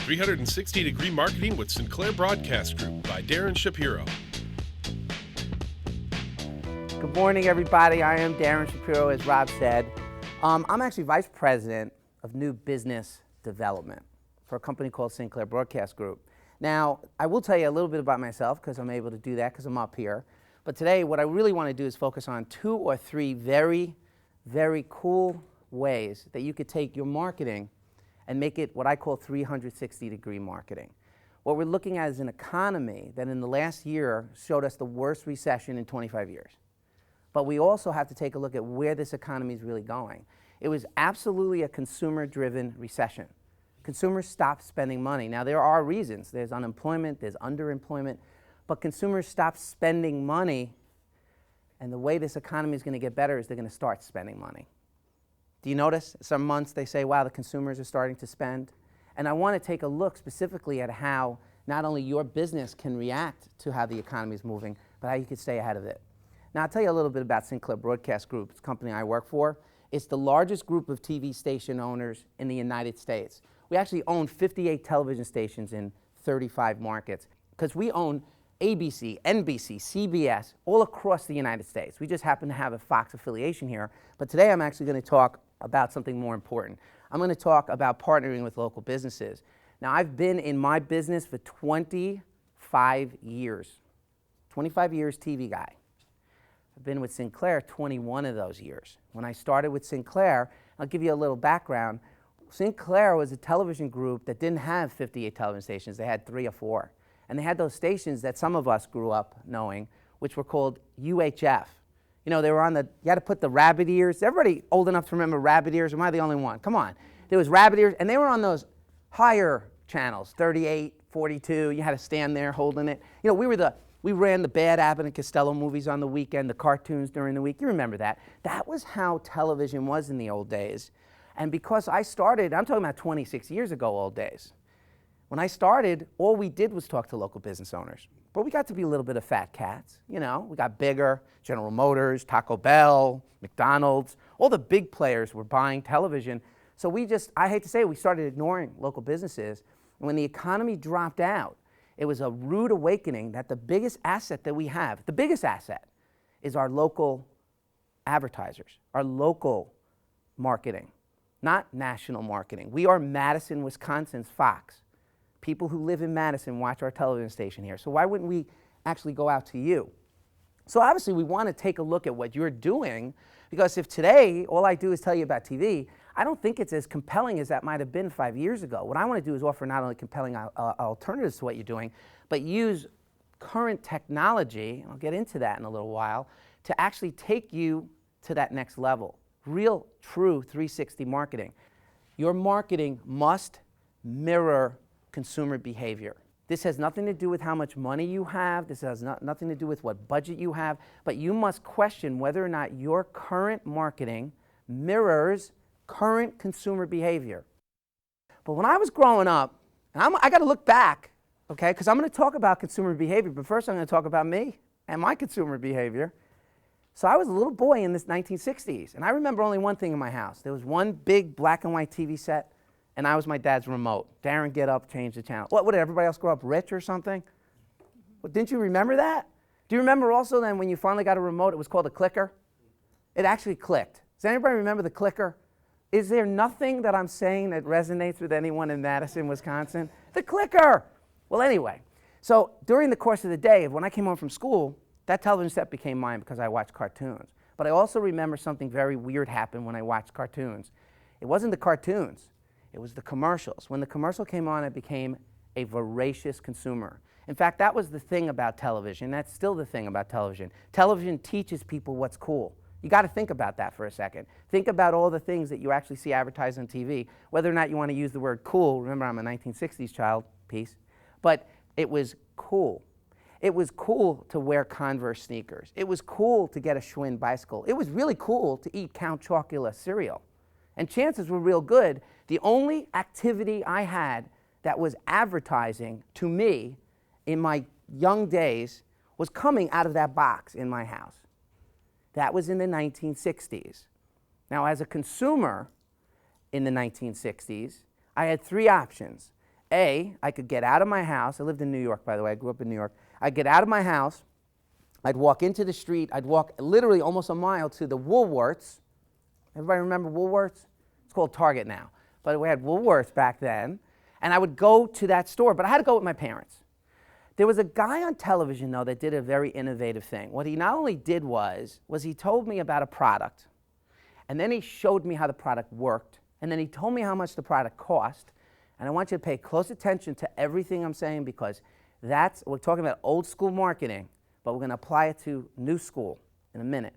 360-Degree Marketing with Sinclair Broadcast Group by Darren Shapiro. Good morning, everybody. I am Darren Shapiro, as Rob said. I'm actually Vice President of New Business Development for a company called Sinclair Broadcast Group. Now, I will tell you a little bit about myself because I'm able to do that because I'm up here. But today, what I really want to do is focus on 2 or 3 very, very cool ways that you could take your marketing and make it what I call 360-degree marketing. What we're looking at is an economy that in the last year showed us the worst recession in 25 years. But we also have to take a look at where this economy is really going. It was absolutely a consumer-driven recession. Consumers stopped spending money. Now, there are reasons. There's unemployment, there's underemployment, but consumers stopped spending money, and the way this economy is going to get better is they're going to start spending money. Do you notice some months they say, wow, the consumers are starting to spend? And I want to take a look specifically at how not only your business can react to how the economy is moving, but how you can stay ahead of it. Now, I'll tell you a little bit about Sinclair Broadcast Group. It's a company I work for. It's the largest group of TV station owners in the United States. We actually own 58 television stations in 35 markets because we own ABC, NBC, CBS, all across the United States. We just happen to have a Fox affiliation here. But today I'm actually going to talk about something more important. I'm going to talk about partnering with local businesses. Now, I've been in my business for 25 years. 25 years TV guy. I've been with Sinclair 21 of those years. When I started with Sinclair, I'll give you a little background. Sinclair was a television group that didn't have 58 television stations. They had 3 or 4. And they had those stations that some of us grew up knowing, which were called UHF. You know, they were on the, you had to put the rabbit ears. Everybody old enough to remember rabbit ears? Or am I the only one? Come on. There was rabbit ears, and they were on those higher channels, 38, 42. You had to stand there holding it. You know, we ran the bad Abbott and Costello movies on the weekend, the cartoons during the week. You remember that. That was how television was in the old days. And because I started, I'm talking about 26 years ago, old days. When I started, all we did was talk to local business owners. But we got to be a little bit of fat cats. You know, we got bigger. General Motors, Taco Bell, McDonald's, all the big players were buying television. So I hate to say it, we started ignoring local businesses. And when the economy dropped out, it was a rude awakening that the biggest asset that we have, the biggest asset, is our local advertisers, our local marketing, not national marketing. We are Madison, Wisconsin's Fox. People who live in Madison watch our television station here. So why wouldn't we actually go out to you? So obviously we want to take a look at what you're doing, because if today all I do is tell you about TV, I don't think it's as compelling as that might have been 5 years ago. What I want to do is offer not only compelling alternatives to what you're doing, but use current technology, and I'll get into that in a little while, to actually take you to that next level. Real, true 360 marketing. Your marketing must mirror consumer behavior. This has nothing to do with how much money you have. This has nothing to do with what budget you have. But you must question whether or not your current marketing mirrors current consumer behavior. But when I was growing up, and I got to look back, okay, because I'm going to talk about consumer behavior, but first I'm going to talk about me and my consumer behavior. So I was a little boy in the 1960s, and I remember only one thing in my house. There was one big black and white TV set, and I was my dad's remote. Darren, get up, change the channel. What did everybody else grow up rich or something? Well, didn't you remember that? Do you remember also then when you finally got a remote, it was called a clicker? It actually clicked. Does anybody remember the clicker? Is there nothing that I'm saying that resonates with anyone in Madison, Wisconsin? The clicker! Well, anyway, so during the course of the day, when I came home from school, that television set became mine because I watched cartoons. But I also remember something very weird happened when I watched cartoons. It wasn't the cartoons. It was the commercials. When the commercial came on, I became a voracious consumer. In fact, that was the thing about television. That's still the thing about television. Television teaches people what's cool. You got to think about that for a second. Think about all the things that you actually see advertised on TV, whether or not you want to use the word cool. Remember, I'm a 1960s child, peace. But it was cool. It was cool to wear Converse sneakers. It was cool to get a Schwinn bicycle. It was really cool to eat Count Chocula cereal. And chances were real good. The only activity I had that was advertising to me in my young days was coming out of that box in my house. That was in the 1960s. Now, as a consumer in the 1960s, I had 3 options. I could get out of my house. I lived in New York, by the way. I grew up in New York. I'd get out of my house. I'd walk into the street. I'd walk literally almost a mile to the Woolworths. Everybody remember Woolworths? It's called Target now. But we had Woolworths back then. And I would go to that store, but I had to go with my parents. There was a guy on television, though, that did a very innovative thing. What he not only did was he told me about a product, and then he showed me how the product worked, and then he told me how much the product cost. And I want you to pay close attention to everything I'm saying, because we're talking about old school marketing, but we're going to apply it to new school in a minute.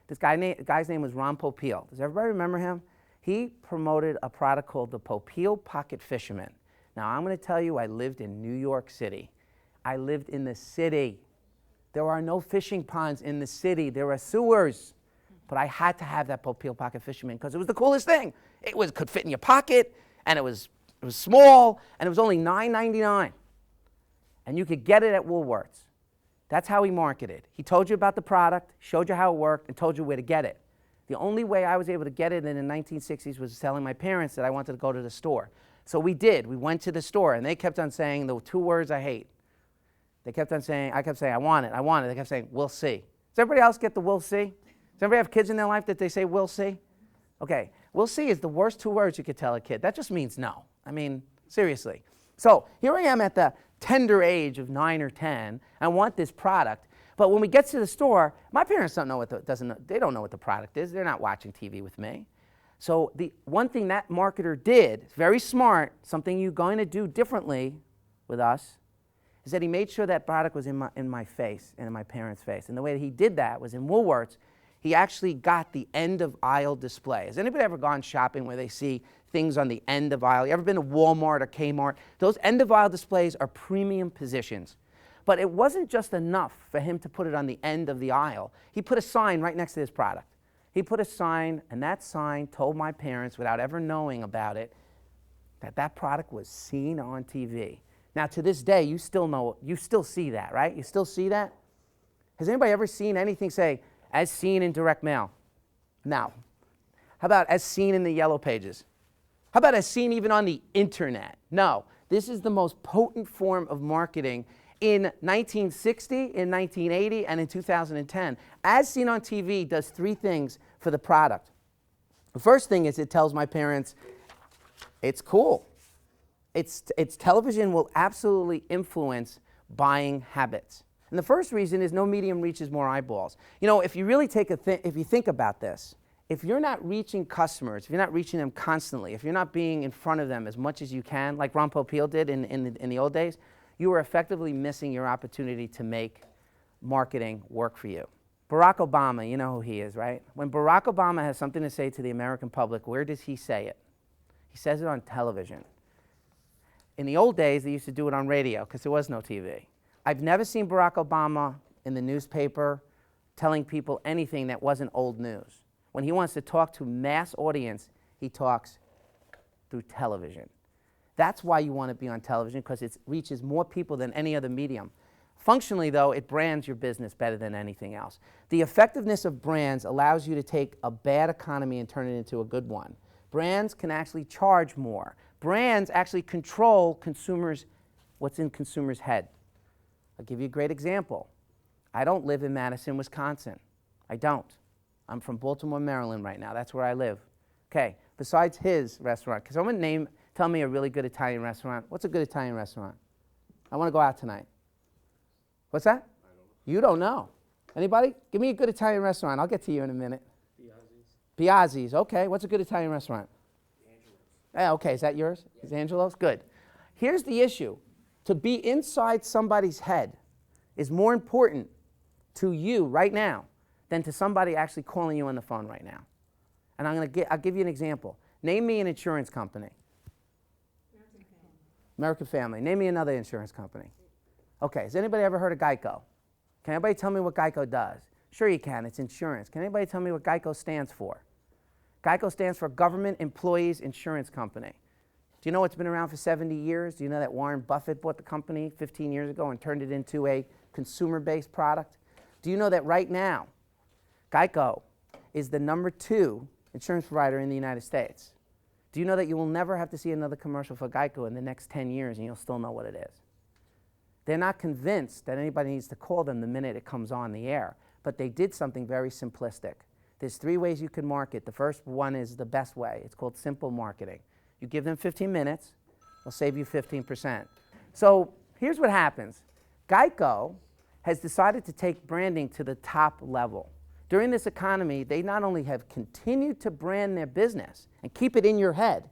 This guy's name was Ron Popeil. Does everybody remember him? He promoted a product called the Popeil Pocket Fisherman. Now, I'm going to tell you, I lived in New York City. I lived in the city. There are no fishing ponds in the city. There are sewers. But I had to have that Popeil Pocket Fisherman because it was the coolest thing. It could fit in your pocket, and it was small, and it was only $9.99. And you could get it at Woolworths. That's how he marketed. He told you about the product, showed you how it worked, and told you where to get it. The only way I was able to get it in the 1960s was telling my parents that I wanted to go to the store. So we did. We went to the store, and they kept on saying the two words I hate. I kept saying, I want it, I want it. They kept saying, we'll see. Does everybody else get the we'll see? Does everybody have kids in their life that they say, we'll see? Okay, we'll see is the worst two words you could tell a kid. That just means no. I mean, seriously. So here I am at the tender age of 9 or 10. I want this product. But when we get to the store, my parents don't know they don't know what the product is. They're not watching TV with me. So the one thing that marketer did, very smart, something you're going to do differently with us, is that he made sure that product was in my face and in my parents' face. And the way that he did that was in Woolworths, he actually got the end of aisle display. Has anybody ever gone shopping where they see things on the end of aisle? You ever been to Walmart or Kmart? Those end of aisle displays are premium positions. But it wasn't just enough for him to put it on the end of the aisle. He put a sign right next to his product. He put a sign, and that sign told my parents, without ever knowing about it, that product was seen on TV. Now, to this day, you still see that, right? You still see that? Has anybody ever seen anything say, as seen in direct mail? No. How about as seen in the yellow pages? How about as seen even on the internet? No. This is the most potent form of marketing in 1960, in 1980, and in 2010. As seen on TV does three things for the product. The first thing is it tells my parents, it's cool. It's television will absolutely influence buying habits. And the first reason is no medium reaches more eyeballs. You know, if you really if you think about this, if you're not reaching customers, if you're not reaching them constantly, if you're not being in front of them as much as you can, like Ron Popeil did in the old days, you are effectively missing your opportunity to make marketing work for you. Barack Obama, you know who he is, right? When Barack Obama has something to say to the American public, where does he say it? He says it on television. In the old days, they used to do it on radio because there was no TV. I've never seen Barack Obama in the newspaper telling people anything that wasn't old news. When he wants to talk to mass audience, he talks through television. That's why you want to be on television, because it reaches more people than any other medium. Functionally, though, it brands your business better than anything else. The effectiveness of brands allows you to take a bad economy and turn it into a good one. Brands can actually charge more. Brands actually control consumers, what's in consumers' head. I'll give you a great example. I don't live in Madison, Wisconsin. I don't. I'm from Baltimore, Maryland right now. That's where I live. Okay, besides his restaurant, can someone tell me a really good Italian restaurant? What's a good Italian restaurant? I want to go out tonight. What's that? I don't know. You don't know. Anybody? Give me a good Italian restaurant. I'll get to you in a minute. Biazzi's. Okay, what's a good Italian restaurant? Angelo's. Okay, is that yours? Is Angelo's? Good. Here's the issue. To be inside somebody's head is more important to you right now than to somebody actually calling you on the phone right now. And I'll give you an example. Name me an insurance company. American Family. Name me another insurance company. Okay, has anybody ever heard of Geico? Can anybody tell me what Geico does? Sure you can, it's insurance. Can anybody tell me what Geico stands for? Geico stands for Government Employees Insurance Company. Do you know it's been around for 70 years? Do you know that Warren Buffett bought the company 15 years ago and turned it into a consumer-based product? Do you know that right now, Geico is the #2 insurance provider in the United States? Do you know that you will never have to see another commercial for Geico in the next 10 years and you'll still know what it is? They're not convinced that anybody needs to call them the minute it comes on the air, but they did something very simplistic. There's 3 ways you can market. The first one is the best way. It's called simple marketing. You give them 15 minutes, they'll save you 15%. So here's what happens. Geico has decided to take branding to the top level. During this economy, they not only have continued to brand their business and keep it in your head,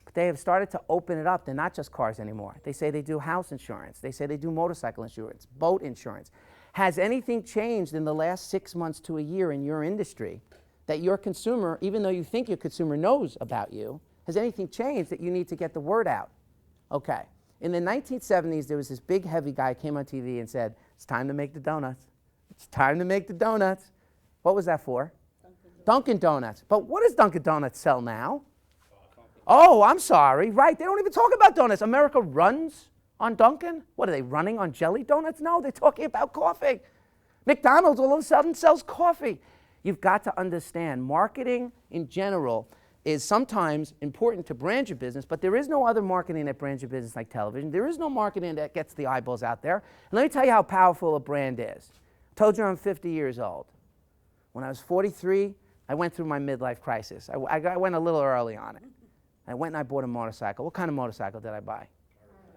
but they have started to open it up. They're not just cars anymore. They say they do house insurance. They say they do motorcycle insurance, boat insurance. Has anything changed in the last 6 months to a year in your industry that your consumer, even though you think your consumer knows about you, has anything changed that you need to get the word out? Okay. In the 1970s, there was this big, heavy guy came on TV and said, it's time to make the donuts. It's time to make the donuts. What was that for? Dunkin' Donuts. But what does Dunkin' Donuts sell now? Oh, I'm sorry. Right. They don't even talk about donuts. America runs on Dunkin'? What are they, running on jelly donuts? No, they're talking about coffee. McDonald's all of a sudden sells coffee. You've got to understand, marketing in general is sometimes important to brand your business, but there is no other marketing that brands your business like television. There is no marketing that gets the eyeballs out there. And let me tell you how powerful a brand is. I told you I'm 50 years old. When I was 43, I went through my midlife crisis. I went a little early on it. I went and I bought a motorcycle. What kind of motorcycle did I buy?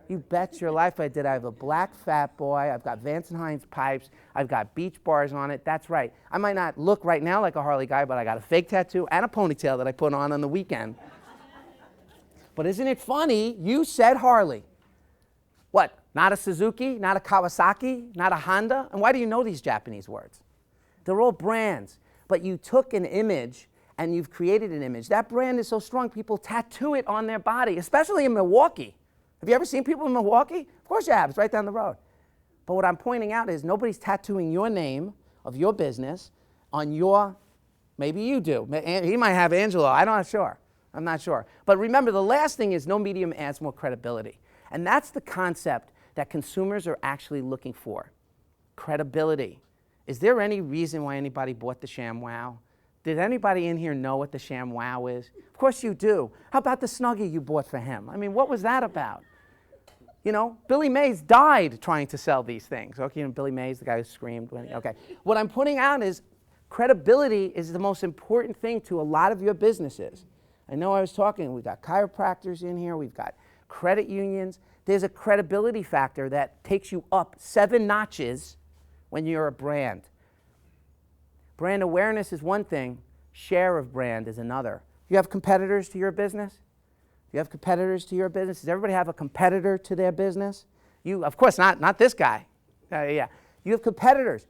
You bet your life I did. I have a black Fat Boy. I've got Vance & Hines pipes. I've got beach bars on it. That's right. I might not look right now like a Harley guy, but I got a fake tattoo and a ponytail that I put on the weekend. But isn't it funny? You said Harley. What? Not a Suzuki? Not a Kawasaki? Not a Honda? And why do you know these Japanese words? They're all brands. But you took an image and you've created an image. That brand is so strong, people tattoo it on their body, especially in Milwaukee. Have you ever seen people in Milwaukee? Of course you have. It's right down the road. But what I'm pointing out is nobody's tattooing your name of your business on your, maybe you do. He might have Angelo. I'm not sure. I'm not sure. But remember, the last thing is no medium adds more credibility. And that's the concept that consumers are actually looking for. Credibility. Is there any reason why anybody bought the ShamWow? Did anybody in here know what the ShamWow is? Of course you do. How about the Snuggie you bought for him? I mean, what was that about? You know, Billy Mays died trying to sell these things. Okay, you know, Billy Mays, the guy who screamed. Okay. What I'm putting out is credibility is the most important thing to a lot of your businesses. I know I was talking, we've got chiropractors in here, we've got credit unions. There's a credibility factor that takes you up 7 notches when you're a brand. Brand awareness is one thing, share of brand is another. You have competitors to your business? You have competitors to your business? Does everybody have a competitor to their business? You, of course, not this guy. Yeah. You have competitors.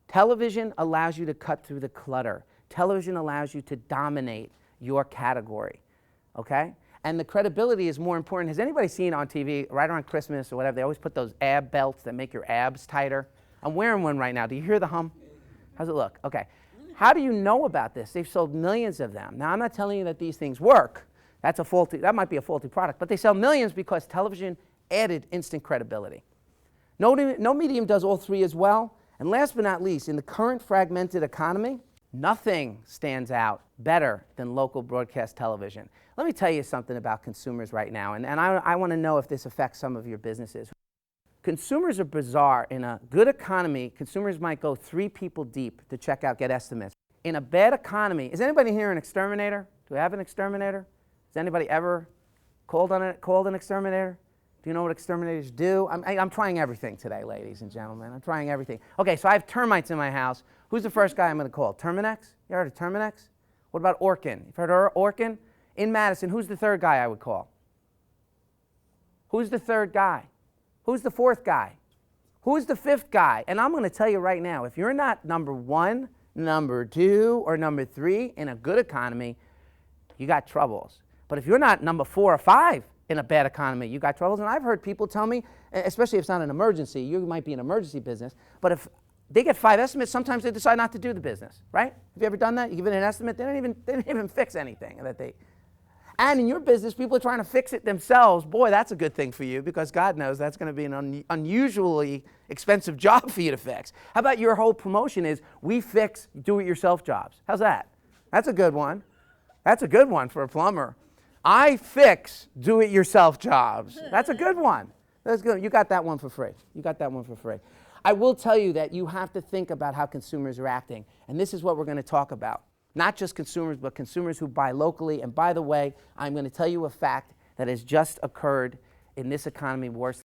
Television allows you to cut through the clutter. Television allows you to dominate your category, okay? And the credibility is more important. Has anybody seen on TV, right around Christmas or whatever, they always put those ab belts that make your abs tighter? I'm wearing one right now. Do you hear the hum? How's it look? Okay. How do you know about this? They've sold millions of them. Now, I'm not telling you that these things work. That might be a faulty product. But they sell millions because television added instant credibility. No medium does all 3 as well. And last but not least, in the current fragmented economy, nothing stands out better than local broadcast television. Let me tell you something about consumers right now, and I want to know if this affects some of your businesses. Consumers are bizarre. In a good economy, consumers might go 3 people deep to check out, get estimates. In a bad economy, is anybody here an exterminator? Do we have an exterminator? Has anybody ever called an exterminator? Do you know what exterminators do? I'm trying everything today, ladies and gentlemen. I'm trying everything. Okay, so I have termites in my house. Who's the first guy I'm going to call? Terminex? You heard of Terminex? What about Orkin? You've heard of Orkin? In Madison, who's the 3rd guy I would call? Who's the 3rd guy? Who's the 4th guy? Who's the 5th guy? And I'm going to tell you right now, if you're not number 1, number 2, or number 3 in a good economy, you got troubles. But if you're not number 4 or 5 in a bad economy, you got troubles. And I've heard people tell me, especially if it's not an emergency, you might be an emergency business, but if they get 5 estimates, sometimes they decide not to do the business, right? Have you ever done that? You give it an estimate, they didn't even fix anything. And in your business, people are trying to fix it themselves. Boy, that's a good thing for you because God knows that's going to be an unusually expensive job for you to fix. How about your whole promotion is, we fix do-it-yourself jobs? How's that? That's a good one. That's a good one for a plumber. I fix do-it-yourself jobs. That's a good one. That's good. You got that one for free. You got that one for free. I will tell you that you have to think about how consumers are acting, and this is what we're going to talk about. Not just consumers, but consumers who buy locally. And by the way, I'm going to tell you a fact that has just occurred in this economy worse